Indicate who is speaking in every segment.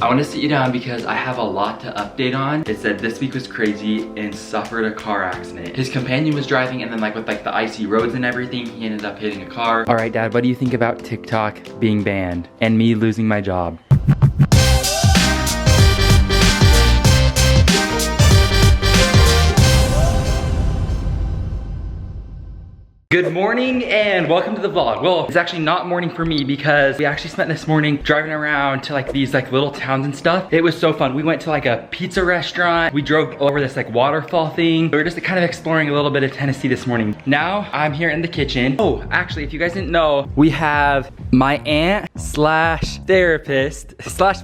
Speaker 1: I want to sit you down because I have a lot to update on. It said this week was crazy and suffered a car accident. His companion was driving and then like with like the icy roads and everything, he ended up hitting a car. All right, Dad, what do you think about TikTok being banned and me losing my job? Good morning and welcome to the vlog. Well, it's actually not morning for me because we actually spent this morning driving around to like these like little towns and stuff. It was so fun. We went to like a pizza restaurant. We drove over this like waterfall thing. We were just kind of exploring a little bit of Tennessee this morning. Now I'm here in the kitchen. Oh, actually, if you guys didn't know, we have my aunt slash therapist slash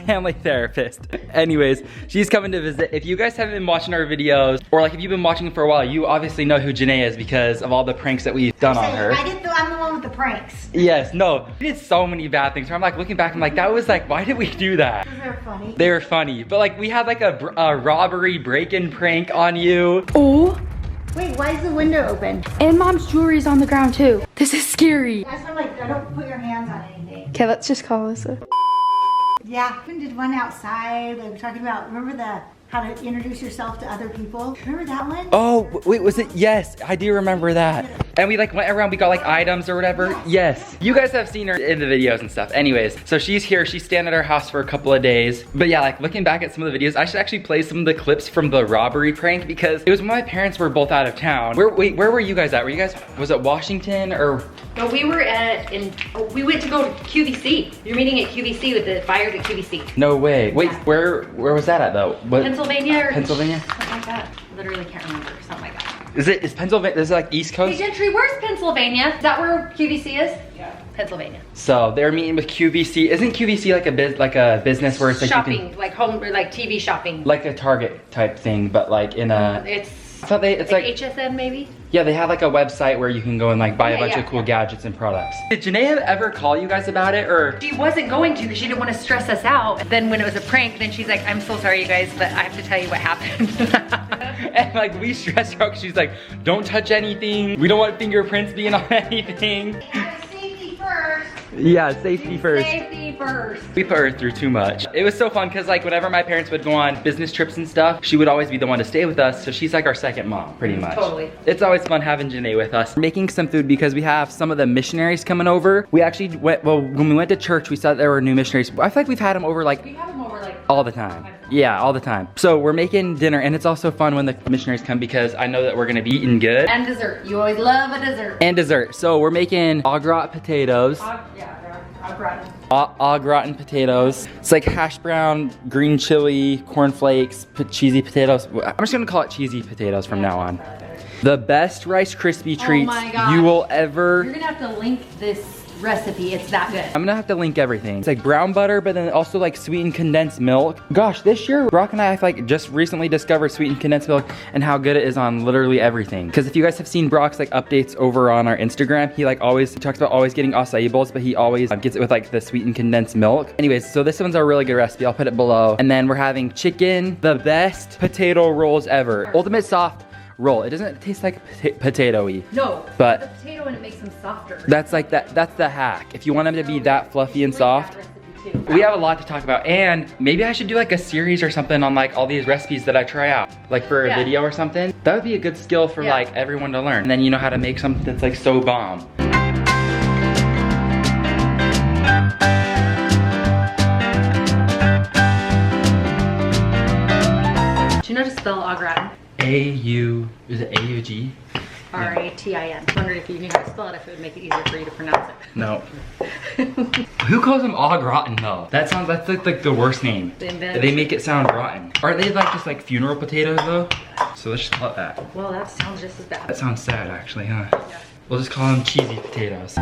Speaker 1: family therapist. Anyways, she's coming to visit. If you guys haven't been watching our videos or like if you've been watching for a while, you obviously know who Janae is because of all the pranks that we've done on her.
Speaker 2: I'm the one with the pranks.
Speaker 1: Yes, no, we did so many bad things. I'm like looking back, I'm like, that was like, why did we do that?
Speaker 2: Because they were funny.
Speaker 1: They were funny, but like we had like a robbery break-in prank on you.
Speaker 3: Oh.
Speaker 2: Wait, why is the window open?
Speaker 3: And Mom's jewelry's on the ground too. This is scary.
Speaker 2: That's why I'm like, don't put your hands on anything.
Speaker 3: Okay, let's just call this a...
Speaker 2: Yeah, we did one outside. They were talking about, remember how to introduce yourself to other people? Remember that one?
Speaker 1: Oh, wait, was it? Yes, I do remember that. And we like went around, we got like items or whatever. Yes. You guys have seen her in the videos and stuff. Anyways, so she's here, she's staying at our house for a couple of days. But yeah, like looking back at some of the videos, I should actually play some of the clips from the robbery prank because it was when my parents were both out of town. Where were you guys at? Were you guys, was it Washington or?
Speaker 4: No, we were we went to go to QVC. You're meeting at QVC with the buyers at QVC.
Speaker 1: No way. Wait,
Speaker 4: Yeah.
Speaker 1: where was that at though? What?
Speaker 4: Pennsylvania or
Speaker 1: Pennsylvania?
Speaker 4: something like that. Literally can't remember. Something like that.
Speaker 1: Is Pennsylvania, is it like East
Speaker 4: Hey
Speaker 1: Coast?
Speaker 4: Gentry, where's Pennsylvania? Is that where QVC is? Yeah. Pennsylvania.
Speaker 1: So they're meeting with QVC. Isn't QVC like a business where it's like
Speaker 4: shopping,
Speaker 1: you can,
Speaker 4: like home or like TV shopping.
Speaker 1: like a Target type thing, but like in a I thought it's like
Speaker 4: HSN maybe?
Speaker 1: Yeah, they have like a website where you can go and like buy a bunch of cool
Speaker 4: yeah.
Speaker 1: gadgets and products. Did Janae ever call you guys about it or?
Speaker 4: She wasn't going to because she didn't want to stress us out. Then when it was a prank, then she's like, I'm so sorry you guys, but I have to tell you what happened.
Speaker 1: And like we stressed her out because she's like, don't touch anything. We don't want fingerprints being on anything.
Speaker 2: Safety first.
Speaker 1: Yeah, safety first.
Speaker 4: Safety first.
Speaker 1: We put her through too much. It was so fun because like whenever my parents would go on business trips and stuff, she would always be the one to stay with us. So she's like our second mom, pretty much.
Speaker 4: Totally.
Speaker 1: It's always fun having Janae with us. We're making some food because we have some of the missionaries coming over. We actually went, well, when we went to church, we saw there were new missionaries. I feel like we've had them over like
Speaker 4: We have them over like
Speaker 1: all the time. Yeah, all the time. So we're making dinner and it's also fun when the missionaries come because I know that we're gonna be eating good.
Speaker 4: and dessert. You always love a dessert.
Speaker 1: And dessert. So we're making au gratin potatoes. Au gratin potatoes. It's like hash brown, green chili, cornflakes, cheesy potatoes. I'm just gonna call it cheesy potatoes from now on. The best Rice Krispie treats
Speaker 4: my gosh.
Speaker 1: you will ever.
Speaker 4: You're gonna have to link this recipe. It's that good.
Speaker 1: I'm gonna have to link everything. It's like brown butter, but then also like sweetened condensed milk. Gosh, this year, Brock and I feel like just recently discovered sweetened condensed milk and how good it is on literally everything. Because if you guys have seen Brock's like updates over on our Instagram, he like always talks about always getting acai bowls, but he always gets it with like the sweetened condensed milk. Anyways, so this one's a really good recipe. I'll put it below. And then we're having chicken, the best potato rolls ever. Ultimate soft roll. It doesn't taste like potato-y.
Speaker 4: No,
Speaker 1: but
Speaker 4: the potato and it makes them softer.
Speaker 1: That's like that's the hack. If you want them to be that fluffy and soft. We have a lot to talk about and maybe I should do like a series or something on like all these recipes that I try out. Like for a video or something. That would be a good skill for like everyone to learn. And then you know how to make something that's like so bomb.
Speaker 4: Do you know how to spell au gratin?
Speaker 1: A-U, is it A-U-G?
Speaker 4: R-A-T-I-N. I wondered if you knew how to spell it, if it would make it easier for you to pronounce it.
Speaker 1: No. Who calls them au gratin though? That's like the worst name. They make it sound rotten. Aren't they like just like funeral potatoes though? So let's just call it that.
Speaker 4: Well, that sounds just as bad.
Speaker 1: That sounds sad actually, huh? Yeah. We'll just call them cheesy potatoes.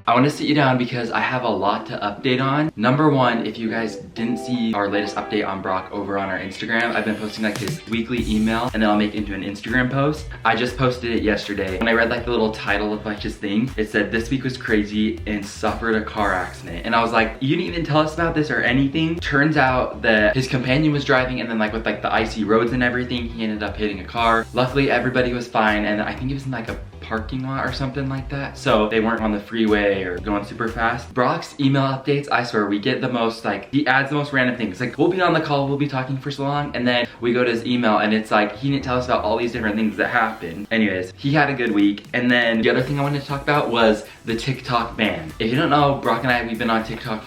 Speaker 1: I want to sit you down because I have a lot to update on. Number one, if you guys didn't see our latest update on Brock over on our Instagram, I've been posting like his weekly email and then I'll make it into an Instagram post. I just posted it yesterday. When I read like the little title of like his thing, it said this week was crazy and suffered a car accident. And I was like, you didn't even tell us about this or anything. Turns out that his companion was driving and then like with like the icy roads and everything, he ended up hitting a car. Luckily everybody was fine, and I think he was in like a parking lot or something like that, so they weren't on the freeway or going super fast. Brock's email updates, I swear, we get the most, like, he adds the most random things. Like, we'll be on the call, we'll be talking for so long, and then we go to his email and it's like, he didn't tell us about all these different things that happened. Anyways, he had a good week. And then the other thing I wanted to talk about was the TikTok ban. If you don't know, Brock and I, we've been on TikTok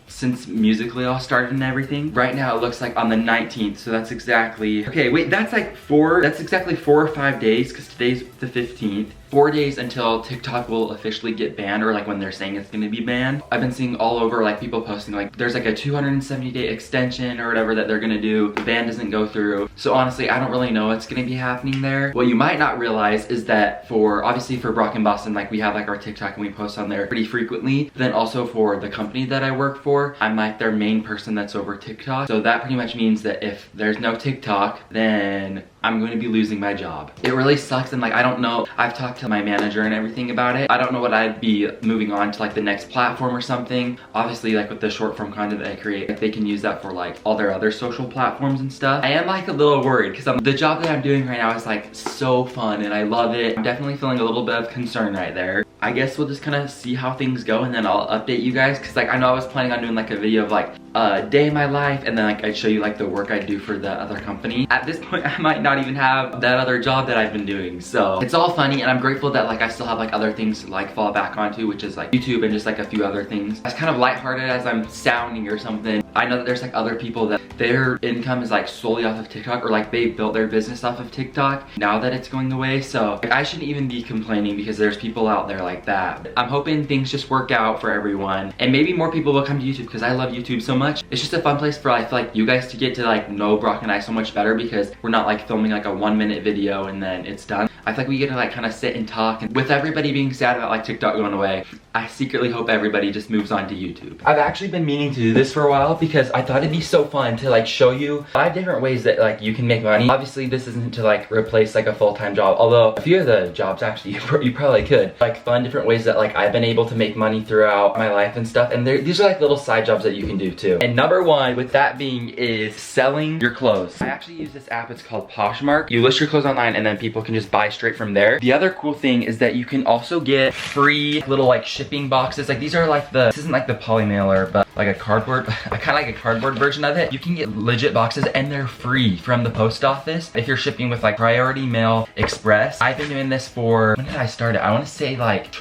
Speaker 1: since Musical.ly all started and everything. Right now it looks like on the 19th, so that's exactly, okay, wait, that's exactly 4 or 5 days, because today's the 15th. 4 days until TikTok will officially get banned, or like when they're saying it's gonna be banned. I've been seeing all over like people posting like there's like a 270-day extension or whatever that they're gonna do. The ban doesn't go through. So honestly, I don't really know what's gonna be happening there. What you might not realize is that obviously for Brock and Boston, like we have like our TikTok and we post on there pretty frequently. Then also for the company that I work for, I'm like their main person that's over TikTok. So that pretty much means that if there's no TikTok, then I'm going to be losing my job. It really sucks, and like I don't know, I've talked to my manager and everything about it. I don't know what I'd be moving on to like the next platform or something. Obviously like with the short form content that I create, like, they can use that for like all their other social platforms and stuff. I am like a little worried because the job that I'm doing right now is like so fun and I love it. I'm definitely feeling a little bit of concern right there. I guess we'll just kind of see how things go and then I'll update you guys, because like I know I was planning on doing like a video of like a day in my life and then like I'd show you like the work I do for the other company. At this point I might not even have that other job that I've been doing, so it's all funny, and I'm grateful that like I still have like other things to like fall back onto, which is like YouTube and just like a few other things. As kind of lighthearted as I'm sounding or something, I know that there's like other people that their income is like solely off of TikTok, or like they built their business off of TikTok now that it's going away. So like, I shouldn't even be complaining because there's people out there like that. I'm hoping things just work out for everyone and maybe more people will come to YouTube, because I love YouTube so much. It's just a fun place for I feel like you guys to get to like know Brock and I so much better, because we're not like filming like a 1-minute video and then it's done. I feel like we get to like kind of sit and talk, and with everybody being sad about like TikTok going away, I secretly hope everybody just moves on to YouTube. I've actually been meaning to do this for a while because I thought it'd be so fun to like show you 5 different ways that like you can make money. Obviously this isn't to like replace like a full-time job, although a few of the jobs actually you probably could. Like fun different ways that like I've been able to make money throughout my life and stuff, and these are like little side jobs that you can do too. And number one with that being is selling your clothes. I actually use this app, it's called Poshmark. You list your clothes online and then people can just buy straight from there. The other cool thing is that you can also get free little like shipping boxes. Like these are like this isn't like the poly mailer, but like a cardboard, I kind of like a cardboard version of it. You can get legit boxes and they're free from the post office if you're shipping with like Priority Mail Express. I've been doing this for, when did I start it? I want to say like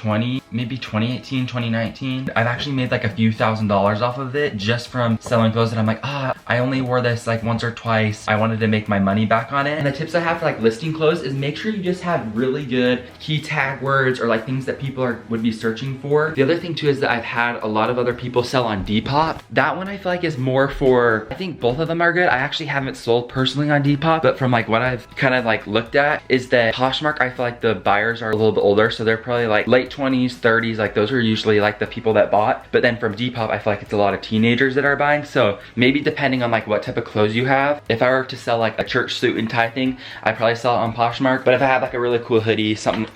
Speaker 1: maybe 2018, 2019. I've actually made like a few $1,000s off of it just from selling clothes, and I'm like, I only wore this like once or twice. I wanted to make my money back on it. And the tips I have for like listing clothes is make sure you just have really good key tag words or like things that people would be searching for. The other thing too is that I've had a lot of other people sell on Depop. That one I feel like is more for, I think both of them are good. I actually haven't sold personally on Depop, but from like what I've kind of like looked at is that Poshmark, I feel like the buyers are a little bit older, so they're probably like late 20s, 30s, like those are usually like the people that bought. But then from Depop, I feel like it's a lot of teenagers that are buying. So maybe depending on like what type of clothes you have, if I were to sell like a church suit and tie thing, I'd probably sell it on Poshmark. But if I had like a really cool hoodie, something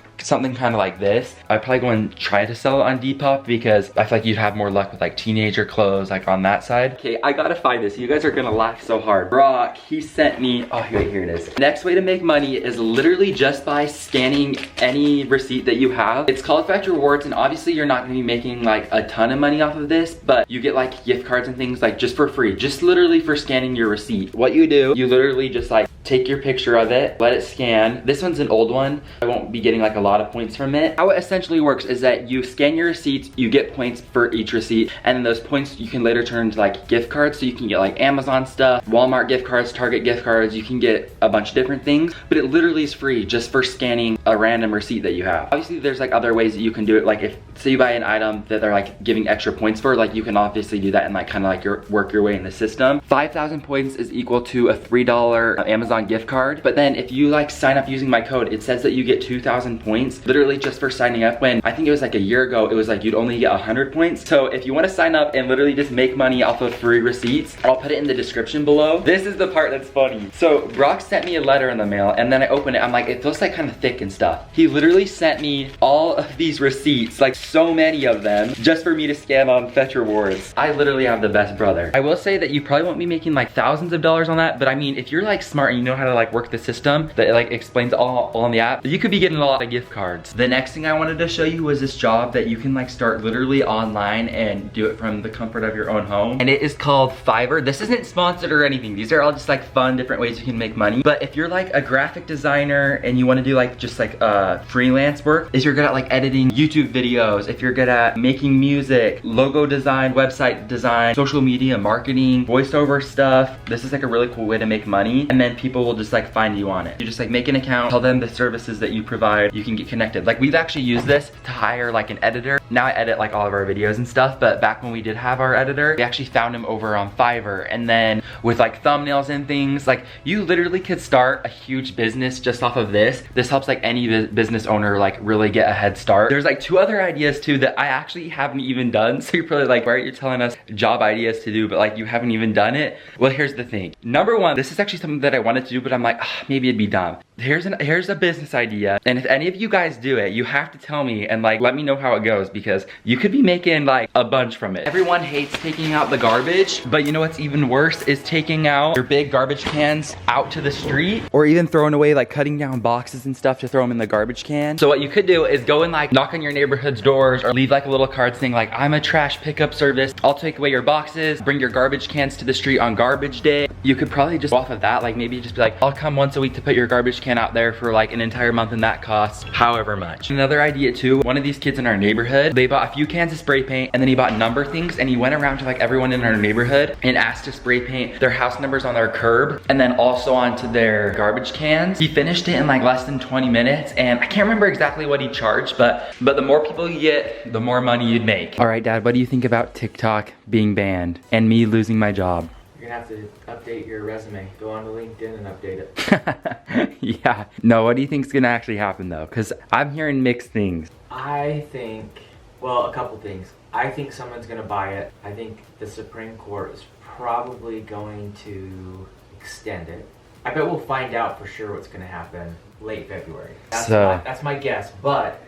Speaker 1: kind of like this, I'd probably go and try to sell it on Depop, because I feel like you'd have more luck with like teenager clothes like on that side. Okay, I gotta find this. You guys are gonna laugh so hard. Brock, he sent me, oh wait, here it is. Next way to make money is literally just by scanning any receipt that you have. It's called Factor Rewards, and obviously you're not gonna be making like a ton of money off of this, but you get like gift cards and things like just for free, just literally for scanning your receipt. What you do, you literally just like take your picture of it, let it scan. This one's an old one. I won't be getting like a lot of points from it. How it essentially works is that you scan your receipts, you get points for each receipt, and then those points you can later turn into like gift cards. So you can get like Amazon stuff, Walmart gift cards, Target gift cards, you can get a bunch of different things, but it literally is free just for scanning a random receipt that you have. Obviously there's like other ways that you can do it. Like if say you buy an item that they're like giving extra points for, like you can obviously do that and like kind of like work your way in the system. 5,000 points is equal to a $3 Amazon Amazon gift card. But then if you like sign up using my code, it says that you get 2,000 points literally just for signing up, when I think it was like a year ago, it was like you'd only get 100 points. So if you want to sign up and literally just make money off of free receipts, I'll put it in the description below. This is the part that's funny. So Brock sent me a letter in the mail, and then I opened it. I'm like, it feels like kind of thick and stuff. He literally sent me all of these receipts, like so many of them, just for me to scan on Fetch Rewards. I literally have the best brother. I will say that you probably won't be making like thousands of dollars on that, but I mean, if you're like smart and you know how to like work the system that like explains all on the app, you could be getting a lot of gift cards. The next thing I wanted to show you was this job that you can like start literally online and do it from the comfort of your own home. And it is called Fiverr. This isn't sponsored or anything. These are all just like fun different ways you can make money. But if you're like a graphic designer and you want to do like just like freelance work, if you're good at like editing YouTube videos, if you're good at making music, logo design, website design, social media marketing, voiceover stuff, this is like a really cool way to make money. And then people will just like find you on it. You just like make an account, tell them the services that you provide, you can get connected. Like we've actually used this to hire like an editor. Now I edit like all of our videos and stuff, but back when we did have our editor, we actually found him over on Fiverr. And then with like thumbnails and things, like you literally could start a huge business just off of this. This helps like any business owner like really get a head start. There's like 2 other ideas too that I actually haven't even done. So you're probably like, why aren't you telling us job ideas to do, but like you haven't even done it? Well, here's the thing. Number 1, this is actually something that I wanted to do, but I'm like, maybe it'd be dumb. Here's a business idea, and if any of you guys do it, you have to tell me and like let me know how it goes, because you could be making like a bunch from it. Everyone hates taking out the garbage, but you know what's even worse is taking out your big garbage cans out to the street, or even throwing away like cutting down boxes and stuff to throw them in the garbage can. So what you could do is go and like knock on your neighborhood's doors, or leave like a little card saying like, I'm a trash pickup service, I'll take away your boxes, bring your garbage cans to the street on garbage day. You could probably just go off of that, like maybe just be like, I'll come once a week to put your garbage can out there for like an entire month, and that costs however much. Another idea too, one of these kids in our neighborhood, they bought a few cans of spray paint, and then he bought number things, and he went around to like everyone in our neighborhood and asked to spray paint their house numbers on their curb and then also onto their garbage cans. He finished it in like less than 20 minutes, and I can't remember exactly what he charged, but the more people you get, the more money you'd make. All right, Dad, what do you think about TikTok being banned and me losing my job?
Speaker 5: You're gonna have to update your resume. Go on to LinkedIn and update it.
Speaker 1: Yeah. No, what do you think's gonna actually happen though? Because I'm hearing mixed things.
Speaker 5: I think, well, a couple things. I think someone's gonna buy it. I think the Supreme Court is probably going to extend it. I bet we'll find out for sure what's gonna happen late February. That's my guess. But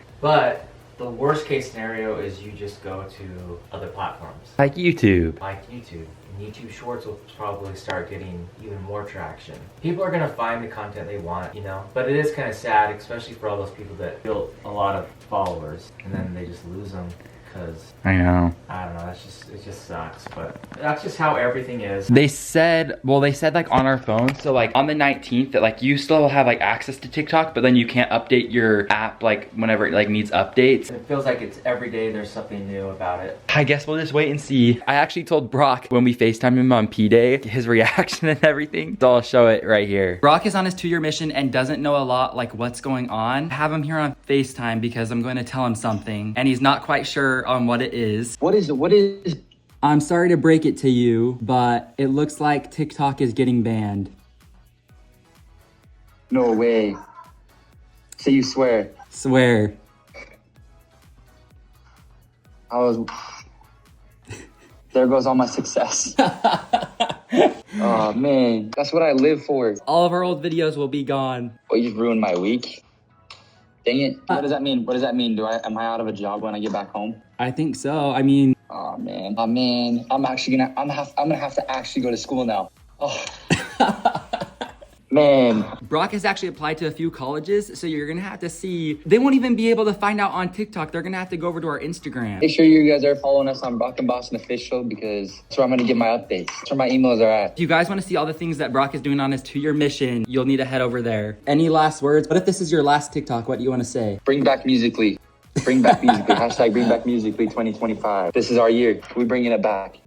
Speaker 5: the worst case scenario is you just go to other platforms.
Speaker 1: Like YouTube.
Speaker 5: Like YouTube. And YouTube Shorts will probably start getting even more traction. People are gonna find the content they want, you know? But it is kind of sad, especially for all those people that built a lot of followers and then they just lose them because,
Speaker 1: I know.
Speaker 5: I don't know, it just sucks, but that's just how everything is.
Speaker 1: They said like on our phones, so like on the 19th that like you still have like access to TikTok, but then you can't update your app like whenever it like needs updates.
Speaker 5: It feels like it's every day there's something new about it.
Speaker 1: I guess we'll just wait and see. I actually told Brock when we FaceTimed him on P-Day, his reaction and everything. So I'll show it right here. Brock is on his 2-year mission and doesn't know a lot like what's going on. I have him here on FaceTime because I'm going to tell him something and he's not quite sure on what it is.
Speaker 6: What is it?
Speaker 1: I'm sorry to break it to you, but it looks like TikTok is getting banned.
Speaker 6: No way. So you swear?
Speaker 1: Swear.
Speaker 6: There goes all my success. Oh man, that's what I live for.
Speaker 1: All of our old videos will be gone.
Speaker 6: Oh, you just ruined my week. Dang it. What does that mean? What does that mean? Am I out of a job when I get back home?
Speaker 1: I think so. I mean,
Speaker 6: oh man. I'm gonna have to actually go to school now. Oh. Man.
Speaker 1: Brock has actually applied to a few colleges, so you're gonna have to see. They won't even be able to find out on TikTok. They're gonna have to go over to our Instagram.
Speaker 6: Make sure you guys are following us on Brock and Boston Official because that's where I'm gonna get my updates. That's where my emails are at.
Speaker 1: If you guys wanna see all the things that Brock is doing on his 2-year mission, you'll need to head over there. Any last words? What if this is your last TikTok? What do you wanna say?
Speaker 6: Bring back Musically. Bring back Musically. Hashtag bring back Musically 2025. This is our year. We're bringing it back.